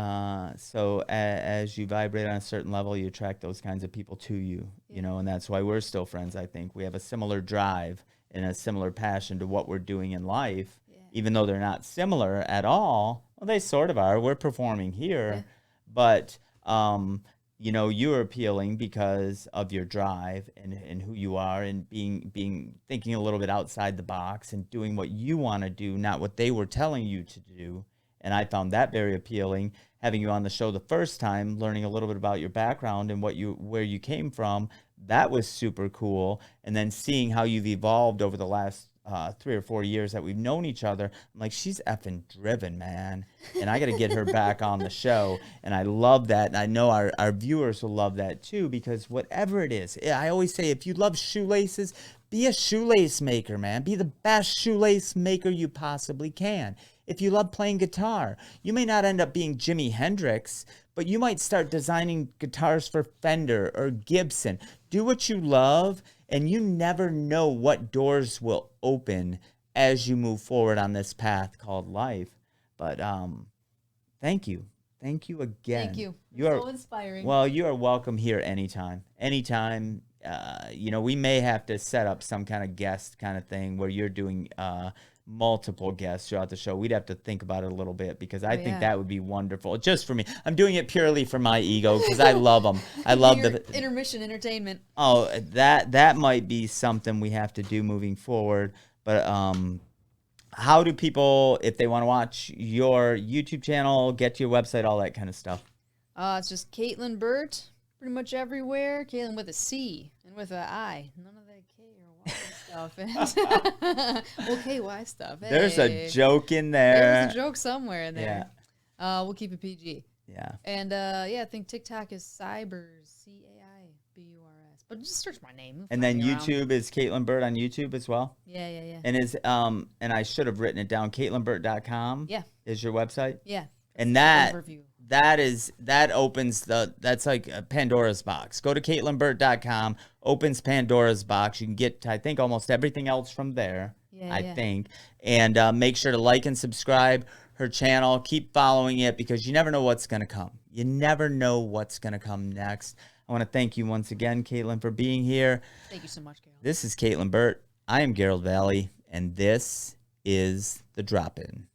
so as you vibrate on a certain level, you attract those kinds of people to you, and that's why we're still friends, I think. We have a similar drive and a similar passion to what we're doing in life, even though they're not similar at all. Well, they sort of are. We're performing here, but, you're appealing because of your drive and who you are, and thinking a little bit outside the box and doing what you want to do, not what they were telling you to do. And I found that very appealing. Having you on the show the first time, learning a little bit about your background and where you came from, that was super cool. And then seeing how you've evolved over the last 3 or 4 years that we've known each other, I'm like, she's effing driven, man. And I got to get her back on the show. And I love that. And I know our viewers will love that too, because whatever it is, I always say, if you love shoelaces, be a shoelace maker, man. Be the best shoelace maker you possibly can. If you love playing guitar, you may not end up being Jimi Hendrix, but you might start designing guitars for Fender or Gibson. Do what you love, and you never know what doors will open as you move forward on this path called life. But thank you. Thank you again. Thank you. You're so inspiring. Well, you are welcome here anytime. Anytime. We may have to set up some kind of guest kind of thing where you're doing multiple guests throughout the show. We'd have to think about it a little bit, because I think that would be wonderful. Just for me. I'm doing it purely for my ego, because I love them. I love the intermission entertainment. Oh, that might be something we have to do moving forward. But how do people, if they want to watch your YouTube channel, get to your website, all that kind of stuff? It's just Caitlin Burt, pretty much everywhere. Caitlin with a C and with an I. None of that K or Y stuff. Well, KY stuff. Hey. There's a joke in there. There's a joke somewhere in there. Yeah. We'll keep it PG. Yeah. And I think TikTok is Cybers, CAIBURS. But just search my name. And then YouTube is Caitlin Burt on YouTube as well. Yeah. And and I should have written it down. CaitlinBurt.com. Yeah. Is your website? Yeah. And that opens that's like a Pandora's box. Go to CaitlinBurt.com, opens Pandora's box. You can get, I think, almost everything else from there. I think. And make sure to like and subscribe her channel. Keep following it, because you never know what's going to come. You never know what's going to come next. I want to thank you once again, Caitlin, for being here. Thank you so much, Garold. This is Caitlin Burt. I am Garold Vallie, and this is The Drop-In.